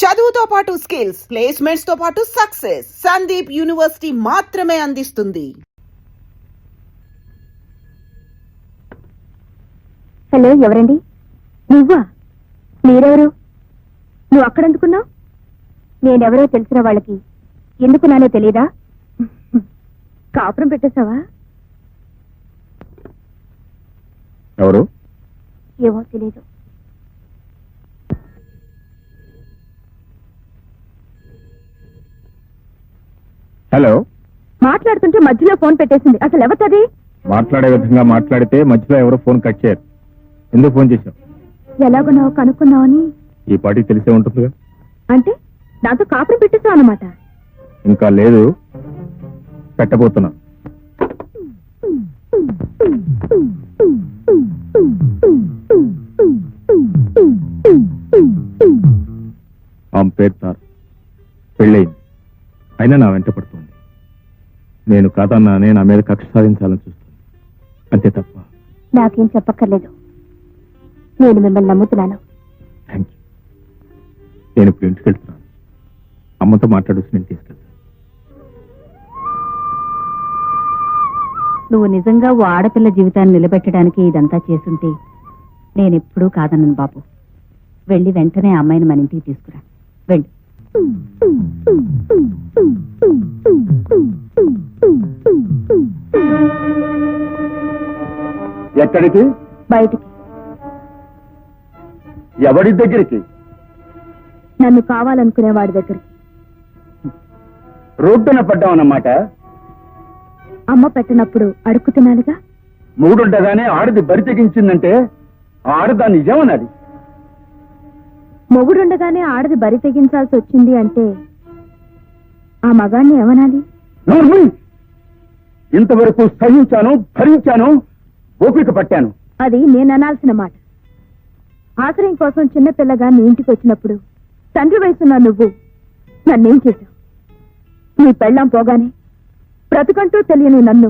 చదువుతో పాటు skills, placements తో పాటు సక్సెస్ సందీప్ యూనివర్సిటీ మాత్రమే అందిస్తుంది. హలో, ఎవరండి? నువ్వా? మీరెవరు? నువ్వు అక్కడెందుకున్నావు? నేనెవరో తెలిసిన వాళ్ళకి ఎందుకున్నానో తెలీదా? కాపురం పెట్టేశావా? ఎవరు? ఏమో తెలీదు. హలో. మాట్లాడుతుంటే మధ్యలో ఫోన్ పెట్టేసింది. అసలు ఎవరిది? మాట్లాడే విధంగా మాట్లాడితే మధ్యలో ఎవరో ఫోన్ కట్ చేయరు. ఎందుకు ఫోన్ చేశావు? ఎలాగున్నావు కనుక్కున్నావని. ఈ పాటికి తెలిసే ఉంటుందిగా. అంటే నాతో కాపురం పెట్టేశావు అన్నమాట? ఇంకా లేదు, పెట్టబోతున్నా. ఆమె పేరు తారు. పెళ్ళయింది, అయినా నా వెంట పడుతుంది. నేను కాదన్నానే నా మీద కక్ష సాధించాలని చూస్తుంది, అంతే తప్ప. నాకేం చెప్పక్కర్లేదు, నేను మిమ్మల్ని నమ్ముతున్నాను. Thank you. నేను ఇప్పుడు ఇంటికి వెళ్తున్నాను. అమ్మతో మాట్లాడొచ్చి నేను తీసుకెళ్తాను. నువ్వు నిజంగా ఓ ఆడపిల్ల జీవితాన్ని నిలబెట్టడానికి ఇదంతా చేసుంటే నేనెప్పుడూ కాదన్నాను బాబు. వెళ్ళి వెంటనే ఆ అమ్మాయిని మన ఇంటికి తీసుకురా. వెళ్ళి. ఎక్కడికి? బయటికి. ఎవరి దగ్గరికి? నన్ను కావాలనుకునే వాడి దగ్గరికి. రోడ్డున పడ్డామన్నమాట. అమ్మ పెట్టినప్పుడు అడుక్కు తినాలిగా. మూడుండగానే ఆడది బరి తెగించిందంటే ఆడదాన్ని నిజమన్నది. మొగుడుండగానే ఆడది బరి తెగించాల్సి వచ్చింది అంటే ఆ మగాన్ని ఏమనాలి? ఇంతవరకు సహించాను, భరించాను, ఓపిక పట్టాను. అది నేను అనాల్సిన మాట. ఆశ్రయం కోసం చిన్నపిల్లగా నీ ఇంటికి వచ్చినప్పుడు తండ్రి వయసున్న నువ్వు నన్నేం చేశావు? నీ పెళ్ళాం పోగానే బ్రతుకంటూ తెలియని నన్ను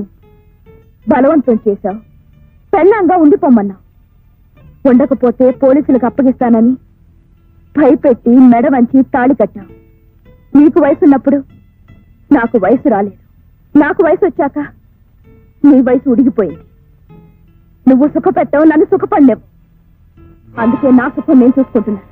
బలవంతం చేశావు. పెళ్ళాంగా ఉండిపోమన్నావు. ఉండకపోతే పోలీసులకు అప్పగిస్తానని భయపెట్టి మెడ వంచి తాళి కట్టావు. నీకు వయసున్నప్పుడు నాకు వయసు రాలేదు. నాకు వయసు వచ్చాక నీ వయసు ఉడిగిపోయింది. నువ్వు సుఖపెట్టావు, నన్ను సుఖపడలేవు. అందుకే నా సుఖం నేను చూసుకుంటున్నాను.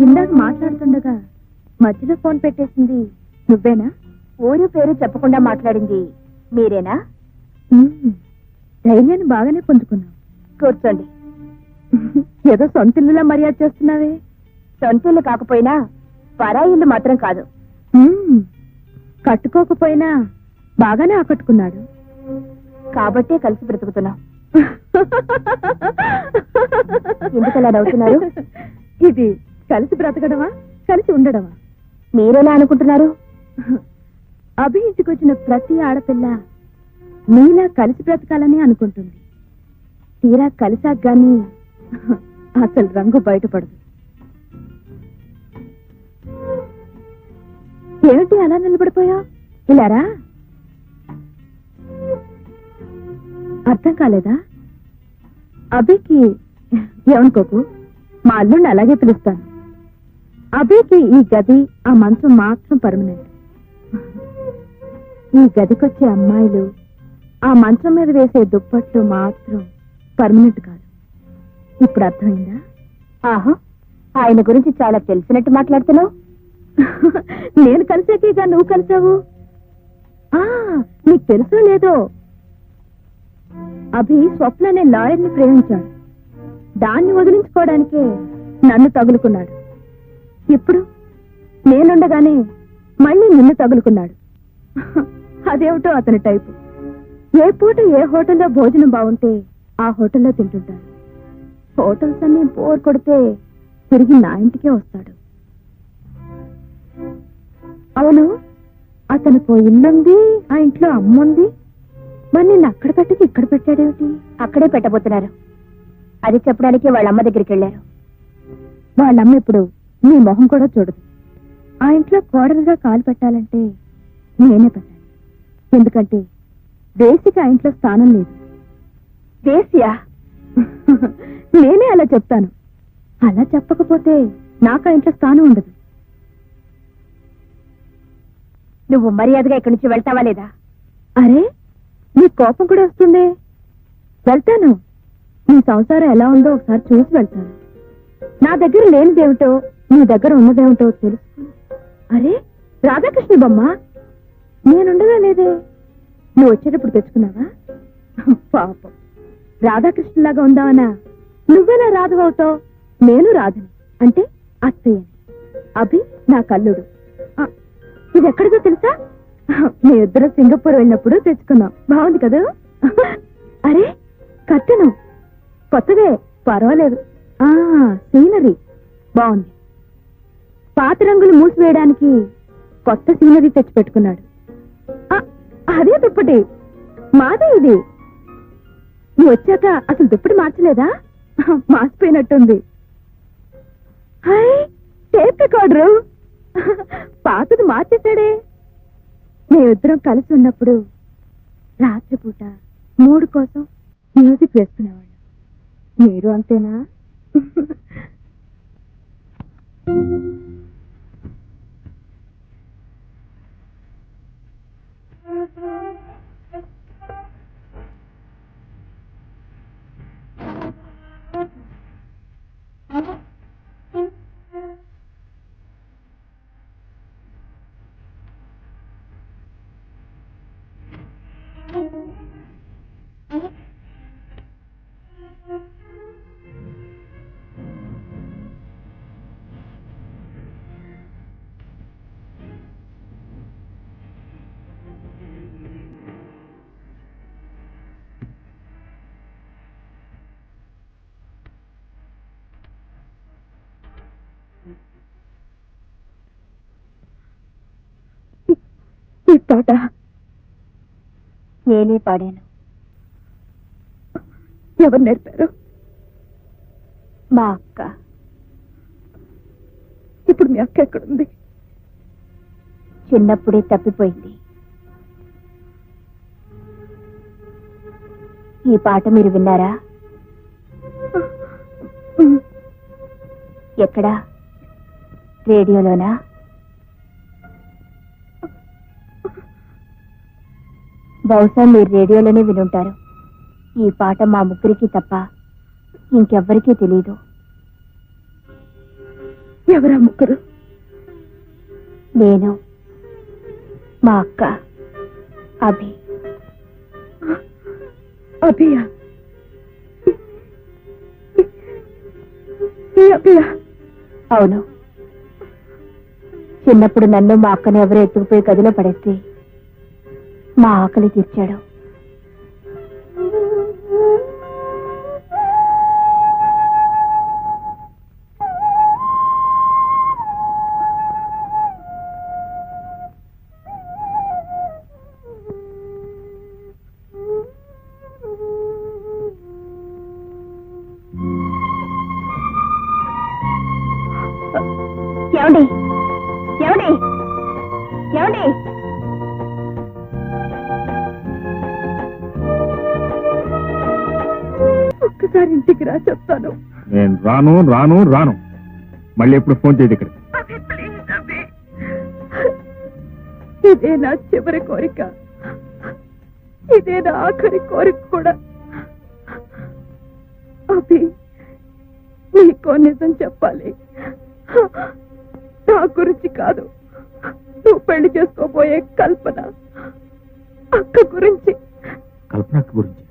ఇందాక మాట్లాడుతుండగా మధ్యలో ఫోన్ పెట్టేసింది నువ్వేనా? ఊరు పేరు చెప్పకుండా మాట్లాడింది మీరేనా? ధైర్యాన్ని బాగానే పొందుకున్నావు. కూర్చోండి. ఏదో సొంతిల్లులా మర్యాద చేస్తున్నావే. సొంతిల్లు కాకపోయినా పరాయిల్లు మాత్రం కాదు. కట్టుకోకపోయినా బాగానే ఆకట్టుకున్నాడు కాబట్టే కలిసి బ్రతుకుతున్నాం. ఎందుకలా నవ్వుతున్నారు? ఇది కలిసి బ్రతకడమా, కలిసి ఉండడమా? మీరెలా అనుకుంటున్నారు? అభి ఇంటికి వచ్చిన ప్రతి ఆడపిల్ల మీలా కలిసి బ్రతకాలని అనుకుంటుంది. తీరా కలిసాక గాని అసలు రంగు బయటపడదు. ఏమిటి అలా నిలబడిపోయా? ఇలారా? అర్థం కాలేదా? అభికి ఏమనుకోకు, మా అల్లుడిని అలాగే పిలుస్తాను. అభికి ఈ గది, ఆ మంచం మాత్రం పర్మనెంట్. ఈ గదికొచ్చే అమ్మాయిలు, ఆ మంచం మీద వేసే దుప్పట్లు మాత్రం పర్మనెంట్ కాదు. ఇప్పుడు అర్థమైందా? ఆహా, ఆయన గురించి చాలా తెలిసినట్టు మాట్లాడుతున్నావు. నేను కలిసాకేగా నువ్వు కలిసావు. నీకు తెలుసో లేదో, అభి స్వప్న అనే లాయర్ని ప్రేమించాడు. దాన్ని వదిలించుకోవడానికే నన్ను తగులుకున్నాడు. ఇప్పుడు నేనుండగానే మళ్ళీ నిన్ను తగులుకున్నాడు. అదేమిటో అతని టైపు. ఏ పూట ఏ హోటల్లో భోజనం బాగుంటే ఆ హోటల్లో తింటుంటాడు. హోటల్స్ అన్ని బోర్ కొడితే తిరిగి నా ఇంటికే వస్తాడు. అవును, అతనికి ఇల్లుంది, ఆ ఇంట్లో అమ్ముంది. మరి నిన్ను అక్కడ పెట్టకి ఇక్కడ పెట్టాడేమిటి? అక్కడే పెట్టబోతున్నారు. అది చెప్పడానికి వాళ్ళమ్మ దగ్గరికి వెళ్ళారు. వాళ్ళమ్మ ఇప్పుడు నీ మొహం కూడా చూడదు. ఆ ఇంట్లో కోడలుగా కాలు పెట్టాలంటే నేనే పెట్టాలి. ఎందుకంటే వేసికి ఆ ఇంట్లో స్థానం లేదు. వేసియా? నేనే అలా చెప్తాను. అలా చెప్పకపోతే నాకు ఆ ఇంట్లో స్థానం ఉండదు. నువ్వు మర్యాదగా ఇక్కడి నుంచి వెళ్తావా లేదా? అరే, నీ కోపం కూడా వస్తుంది. వెళ్తాను. నీ సంసారం ఎలా ఉందో ఒకసారి చూసి వెళ్తాను. నా దగ్గర లేనిదేమిటో నీ దగ్గర ఉన్నదేమిటో తెలుసు. అరే, రాధాకృష్ణ బొమ్మ నేనుండగా లేదే. నువ్వు వచ్చేటప్పుడు తెచ్చుకున్నావా? పాపం, రాధాకృష్ణలాగా ఉందావనా? నువ్వెలా రాధు అవుతావు? నేను రాధని, అంటే అత్తయ్యని. అభి నా కల్లుడు. ఇది ఎక్కడిదో తెలుసా? మీ ఇద్దరు సింగపూర్ వెళ్ళినప్పుడు తెచ్చుకున్నాం. బాగుంది కదా? అరే, కట్టెను కొత్తదే, పర్వాలేదు. సీనరీ బాగుంది. పాత రంగులు మూసివేయడానికి కొత్త సీనరీ తెచ్చి పెట్టుకున్నాడు. అదే దుప్పటి, మాదే ఇది. నువ్వు వచ్చాక అసలు దుప్పటి మార్చలేదా? మార్చిపోయినట్టుంది. హాయ్, టేప్ రికార్డరు పాతది మార్చేశాడే. మేమిద్దరం కలిసి ఉన్నప్పుడు రాత్రిపూట మూడు కోసం మ్యూజిక్ వేసుకునేవాళ్ళు. మీరు అంతేనా? ఈ పాట నేనే పాడాను. ఎవరు నేర్పారు? మా అక్క. ఇప్పుడు మీ అక్క ఎక్కడుంది? చిన్నప్పుడే తప్పిపోయింది. ఈ పాట మీరు విన్నారా? ఎక్కడా? రేడియోలోనా? బహుశా మీరు రేడియోలోనే వినుంటారు. ఈ పాట మా ముగ్గురికి తప్ప ఇంకెవ్వరికీ తెలీదు. ఎవరా ముగ్గురు? నేను, మా అక్క, అభి. అభియా? అవును. చిన్నప్పుడు నన్ను మా అక్కని ఎవరో ఎత్తుకుపోయి గదిలో పడేస్తే మా ఆకలి తీర్చాడు. ఏమండి, ఏమండి, ఏమండి? ఒక్కసారి ఇంటికి రా, చెప్తాను. నేను రాను రాను రాను. మళ్ళీ ఎప్పుడు ఫోన్ చేయదు ఇక్కడ. ఇదే నా చివరి కోరిక, ఇదే నా ఆఖరి కోరిక కూడా. అభి, నీకో నిజం చెప్పాలి. నా గురించి కాదు, నువ్వు పెళ్లి చేసుకోబోయే కల్పన అక్క గురించి. కల్పన గురించి?